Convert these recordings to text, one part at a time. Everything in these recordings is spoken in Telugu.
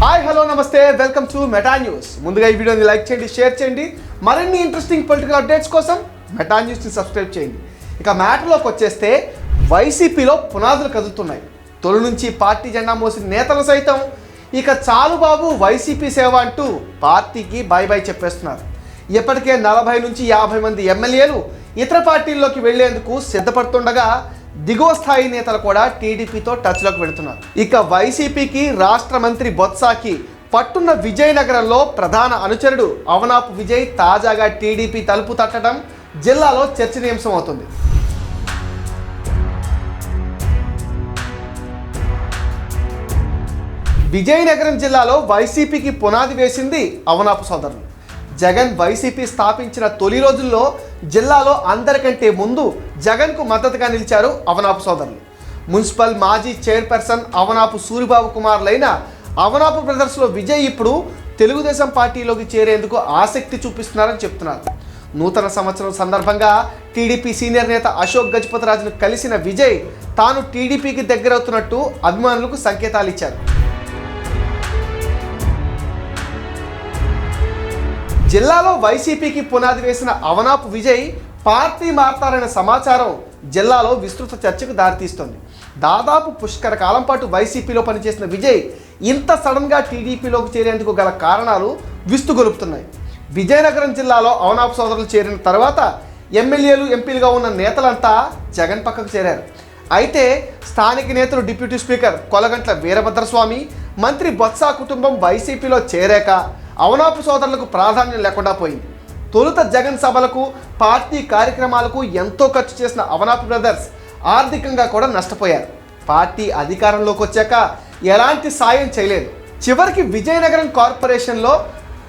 హాయ్ హలో నమస్తే వెల్కమ్ టు మెటా న్యూస్. ముందుగా ఈ వీడియోని లైక్ చేయండి, షేర్ చేయండి. మరిన్ని ఇంట్రెస్టింగ్ పొలిటికల్ అప్డేట్స్ కోసం మెటా న్యూస్ని సబ్స్క్రైబ్ చేయండి. ఇక మ్యాటర్లోకి వచ్చేస్తే వైసీపీలో పునాదులు కదులుతున్నాయి. తొలి నుంచి పార్టీ జెండా మోసిన నేతలు సైతం ఇక చాలు బాబు వైసీపీ సేవ అంటూ పార్టీకి బాయ్ బాయ్ చెప్పేస్తున్నారు. ఇప్పటికే 40 నుంచి 50 మంది ఎమ్మెల్యేలు ఇతర పార్టీల్లోకి వెళ్లేందుకు సిద్ధపడుతుండగా దిగువ స్థాయి నేతలు కూడా టీడీపీతో టచ్లోకి వెళుతున్నారు. ఇక వైసీపీకి రాష్ట్ర మంత్రి బొత్సాకి పట్టున్న విజయనగరంలో ప్రధాన అనుచరుడు అవనాపు విజయ్ తాజాగా టీడీపీ తలుపు తట్టడం జిల్లాలో చర్చనీయాంశం అవుతుంది. విజయనగరం జిల్లాలో వైసీపీకి పునాది వేసింది అవనాపు సోదరులు. జగన్ వైసీపీ స్థాపించిన తొలి రోజుల్లో జిల్లాలో అందరికంటే ముందు జగన్కు మద్దతుగా నిలిచారు అవనాపు సోదరులు. మున్సిపల్ మాజీ చైర్పర్సన్ అవనాపు సూరిబాబు కుమారులైన అవనాపు బ్రదర్స్లో విజయ్ ఇప్పుడు తెలుగుదేశం పార్టీలోకి చేరేందుకు ఆసక్తి చూపిస్తున్నారని చెప్తున్నారు. నూతన సంవత్సరం సందర్భంగా టీడీపీ సీనియర్ నేత అశోక్ గజపతిరాజును కలిసిన విజయ్ తాను టీడీపీకి దగ్గరవుతున్నట్టు అభిమానులకు సంకేతాలు ఇచ్చారు. జిల్లాలో వైసీపీకి పునాది వేసిన అవనాపు విజయ్ పార్టీ మారతారనే సమాచారం జిల్లాలో విస్తృత చర్చకు దారితీస్తోంది. దాదాపు పుష్కర కాలం పాటు వైసీపీలో పనిచేసిన విజయ్ ఇంత సడన్గా టీడీపీలోకి చేరేందుకు గల కారణాలు విస్తుగొలుపుతున్నాయి. విజయనగరం జిల్లాలో అవనాపు సోదరులు చేరిన తర్వాత ఎమ్మెల్యేలు ఎంపీలుగా ఉన్న నేతలంతా జగన్ పక్కకు చేరారు. అయితే స్థానిక నేతలు డిప్యూటీ స్పీకర్ కొలగంట్ల వీరభద్రస్వామి, మంత్రి బొత్స కుటుంబం వైసీపీలో చేరాక అవనాపు సోదరులకు ప్రాధాన్యం లేకుండా పోయింది. తొలుత జగన్ సభలకు, పార్టీ కార్యక్రమాలకు ఎంతో ఖర్చు చేసిన అవనాపు బ్రదర్స్ ఆర్థికంగా కూడా నష్టపోయారు. పార్టీ అధికారంలోకి వచ్చాక ఎలాంటి సాయం చేయలేదు. చివరికి విజయనగరం కార్పొరేషన్లో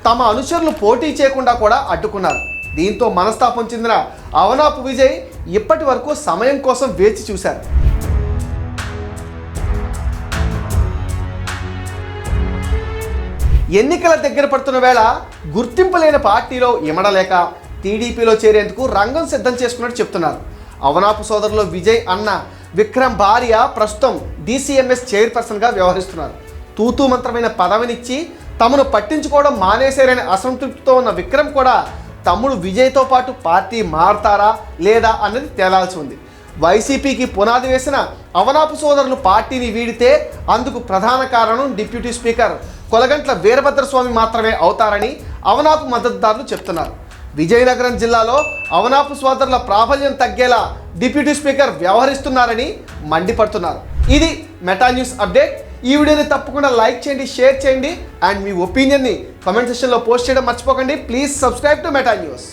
తమ అనుచరులు పోటీ చేయకుండా కూడా అడ్డుకున్నారు. దీంతో మనస్తాపం చెందిన అవనాపు విజయ్ ఇప్పటి వరకు సమయం కోసం వేచి చూశారు. ఎన్నికల దగ్గర పడుతున్న వేళ గుర్తింపు లేని పార్టీలో ఇమడలేక టీడీపీలో చేరేందుకు రంగం సిద్ధం చేసుకున్నట్టు చెప్తున్నారు. అవనాపు సోదరులు విజయ్ అన్న విక్రమ్ భార్య ప్రస్తుతం DCMS చైర్పర్సన్గా వ్యవహరిస్తున్నారు. తూతూ మంత్రమైన పదవినిచ్చి తమను పట్టించుకోవడం మానేశారనే అసంతృప్తితో ఉన్న విక్రమ్ కూడా తమ్ముడు విజయ్తో పాటు పార్టీ మారతారా లేదా అన్నది తేలాల్సి ఉంది. వైసీపీకి పునాది వేసిన అవనాపు సోదరులు పార్టీని వీడితే అందుకు ప్రధాన కారణం డిప్యూటీ స్పీకర్ కొలగంట్ల వీరభద్రస్వామి మాత్రమే అవుతారని అవనాపు మద్దతుదారులు చెప్తున్నారు. విజయనగరం జిల్లాలో అవనాపు సోదరుల ప్రాబల్యం తగ్గేలా డిప్యూటీ స్పీకర్ వ్యవహరిస్తున్నారని మండిపడుతున్నారు. ఇది మెటా న్యూస్ అప్డేట్. ఈ వీడియోని తప్పకుండా లైక్ చేయండి, షేర్ చేయండి అండ్ మీ ఒపీనియన్ని కామెంట్ సెక్షన్లో పోస్ట్ చేయడం మర్చిపోకండి. Please subscribe to meta news.